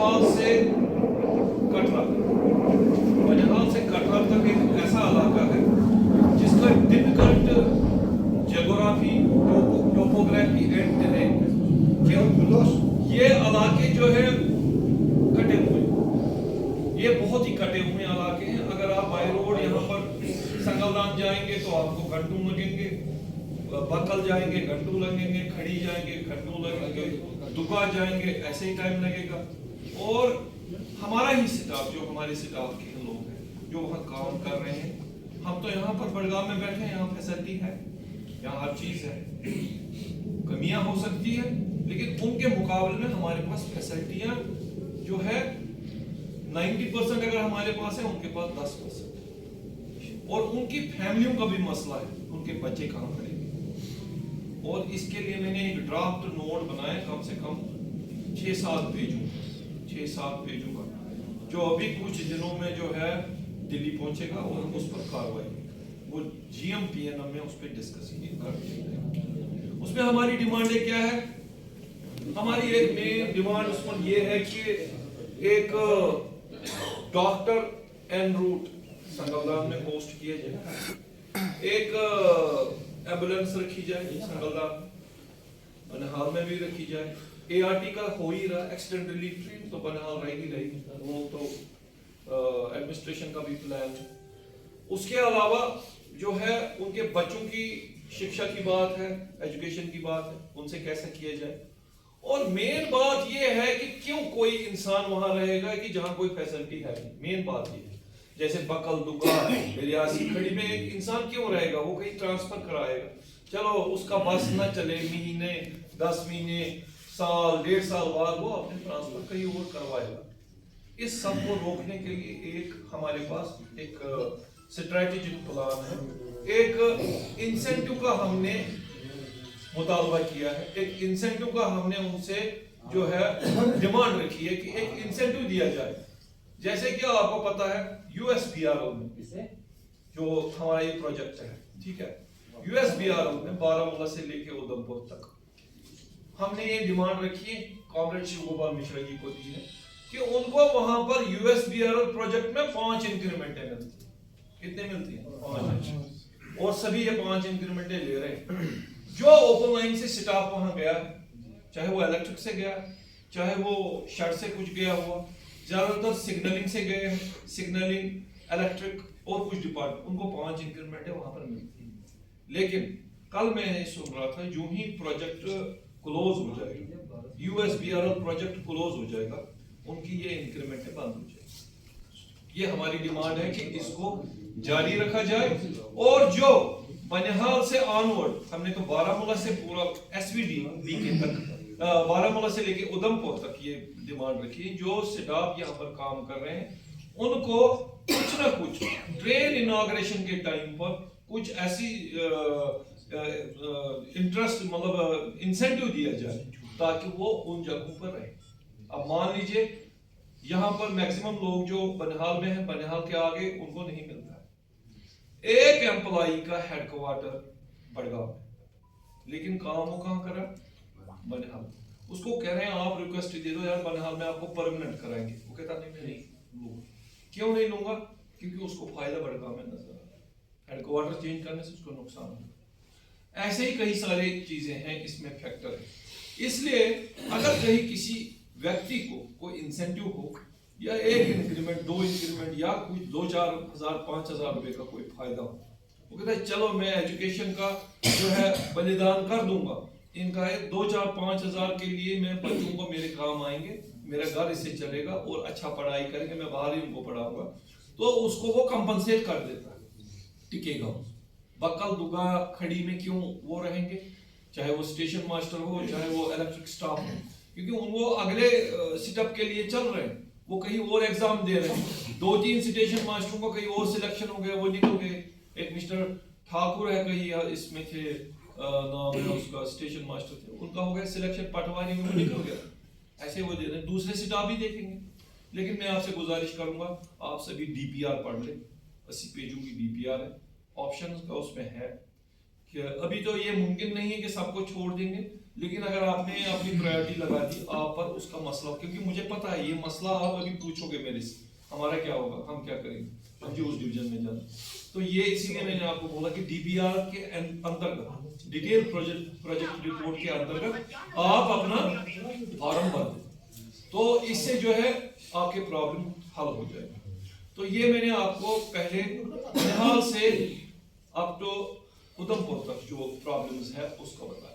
बनिहाल से कटरा तक एक ऐसा इलाका है जिसका difficult geography, topography and terrain, ये इलाके जो है कटे हुए, ये बहुत ही कटे हुए इलाके हैं। अगर आप बाई रोड यहाँ पर संगलदान जाएंगे तो आपको घंटों लगेंगे, बकल जाएंगे घंटों लगेंगे, खड़ी जाएंगे घंटों लगेंगे, दुका जाएंगे ऐसे ही टाइम लगेगा। और हमारा ही स्टाफ, जो हमारे स्टाफ के लोग हैं जो वहाँ काम कर रहे हैं, हम तो यहाँ पर बड़गाम में बैठे हैं, यहाँ फैसिलिटी है, यहाँ हर चीज है। कमियां हो सकती है लेकिन उनके मुकाबले में हमारे पास फैसिलिटियां जो है 90% अगर हमारे पास है, उनके पास 10%। और उनकी फैमिलियों का भी मसला है, उनके बच्चे कहाँ पढ़ेंगे। और इसके लिए मैंने एक ड्राफ्ट नोट बनाया, कम से कम 6-7 भेजूंगा, जो अभी कुछ दिनों में जो है दिल्ली पहुंचेगा और उस पर कार्रवाई, वो GM-PNM में उस पर डिस्कस कर। उसमें हमारी डिमांडें क्या है? हमारी एक मेन डिमांड उस पर ये है कि एक डॉक्टर एन रूट संगलदान में पोस्ट किए जाए, एक एम्बुलेंस रखी जाए संगलदान, बनिहाल में भी रखी जाए। ART का हो ही रहा, एक्सीडेंट रिलीफ टीम तो बनिहाल रहेगी, वो तो एडमिनिस्ट्रेशन का भी प्लान है। उसके अलावा जो है उनके बच्चों की शिक्षा की बात है, एजुकेशन की बात है, उनसे कैसे किया जाए। और मेन बात ये है कि क्यों कोई इंसान वहां रहेगा कि जहां कोई फैसिलिटी है। मेन बात ये है, जैसे बकल दुका रियासी खड़ी में एक इंसान क्यों रहेगा, वो कहीं ट्रांसफर कराएगा, चलो उसका बस ना चले, महीने 10 महीने साल 1.5 साल बाद वो अपने ट्रांसफर कहीं और करवाएगा। इस सब को रोकने के लिए एक हमारे पास एक स्ट्रेटेजिक प्लान है। एक इंसेंटिव का हमने मुतालबा किया है, एक इंसेंटिव का हमने उनसे जो है डिमांड रखी है कि एक इंसेंटिव दिया जाए। जैसे कि आपको पता है USBRO में जो हमारा ये प्रोजेक्ट है, ठीक है, USBRO में बारामूला से लेके उधमपुर तक हमने ये डिमांड रखी है, कॉमरेड शिव गोपाल मिश्रा जी को दी है कि उनको वहां पर USBRO प्रोजेक्ट में 5 इंक्रीमेंटें मिलती है। कितने मिलती है? 5। और सभी ये 5 इंक्रीमेंटें ले रहे हैं। जो ओपन लाइन से स्टाफ वहां गया, चाहे वो इलेक्ट्रिक से गया, चाहे वो शर्ट से कुछ गया हुआ, ज्यादातर सिग्नलिंग से गए हैं, सिग्नलिंग, इलेक्ट्रिक और कुछ डिपार्टमेंट, उनको 5 इंक्रीमेंटें वहां पर मिलती हैं। लेकिन कल मैं सुन रहा था, जो ही प्रोजेक्ट क्लोज हो जाएगा, USBRO प्रोजेक्ट क्लोज हो जाएगा, उनकी ये इंक्रीमेंटें बंद हो जाएगी। ये हमारी डिमांड है कि इसको जारी रखा जाए। और जो बनिहाल से ऑनवर्ड, हमने तो बारामूला से पूरा SVD तक, बारामूला से लेके उधमपुर तक ये डिमांड रखी, जो स्टाफ यहाँ पर काम कर रहे हैं उनको कुछ ना कुछ ट्रेन इनॉग्रेशन के टाइम पर कुछ ऐसी इंटरेस्ट मतलब इंसेंटिव दिया जाए ताकि वो उन जगहों पर रहे। अब मान लीजिए यहाँ पर मैक्सिमम लोग जो बनिहाल में हैं, बनिहाल के आगे उनको नहीं मिलता है। एक एम्प्लॉई का हेडक्वार्टर बड़गांव में, लेकिन काम वो कहाँ कर रहा है? बनिहाल। उसको कह रहे हैं आप रिक्वेस्ट दे दो यार, बनिहाल में आपको परमानेंट कराएंगे, वो कहता नहीं मैं नहीं लूंगा। क्यों नहीं लूंगा? क्योंकि उसको फायदा बड़गांव में नजर आ रहा है, हेडक्वार्टर चेंज करने से उसको नुकसान होगा। ऐसे ही कई सारी चीजें हैं, इसमें फैक्टर है। इसलिए अगर कहीं किसी व्यक्ति को कोई इंसेंटिव हो, या 1 इंक्रीमेंट 2 इंक्रीमेंट या कुछ 2-4 हजार 5 हजार रुपए का कोई फायदा हो, वो कहता है चलो मैं एजुकेशन का जो है बलिदान कर दूंगा, इनका 2-4-5 हजार के लिए मैं बच्चों को मेरे काम आएंगे, मेरा घर इससे चलेगा और अच्छा पढ़ाई करेंगे, मैं बाहर ही उनको पढ़ाऊंगा, तो उसको वो कंपनसेट कर देता है, टिकेगा। बकल दुगा खड़ी में क्यों वो रहेंगे, चाहे वो स्टेशन मास्टर हो, चाहे वो इलेक्ट्रिक स्टाफ हो, क्योंकि वो अगले सेटअप के लिए चल रहे हैं, वो कहीं और एग्जाम दे रहे हैं। 2-3 स्टेशन मास्टरों को कहीं और सिलेक्शन हो गया, वो निकल गए। एक मिस्टर ठाकुर है कहीं इसमें थे, नाम है उसका, स्टेशन मास्टर थे, उनका हो गया सिलेक्शन, पटवारी में वो निकल गया। ऐसे वो दे रहे हैं, दूसरे स्टाफ भी देखेंगे। लेकिन मैं आपसे गुजारिश करूंगा, आप सभी DPR पढ़ ले, 80 पेजों की DPR है, ऑप्शन का उसमें है कि अभी तो ये मुमकिन नहीं है कि सबको छोड़ देंगे, لیکن اگر آپ نے اپنی پرائیورٹی لگا دی آپ پر اس کا مسئلہ، کیونکہ مجھے پتا ہے یہ مسئلہ آپ ابھی پوچھو گے میرے سے ہمارا کیا ہوگا، ہم کیا کریں گے، ہم جو اس ڈویژن میں جانا. تو یہ اسی لیے میں نے آپ کو بولا کہ ڈی بی آر کے انترگت ڈیٹیل پروجیکٹ رپورٹ کے انترگت آپ اپنا فارم بھر دیں، تو اس سے جو ہے آپ کے پرابلم حل ہو جائے گا. تو یہ میں نے آپ کو پہلے نہال سے اپ ٹو ادھم پور تک جو پرابلمز ہے اس کو بتایا.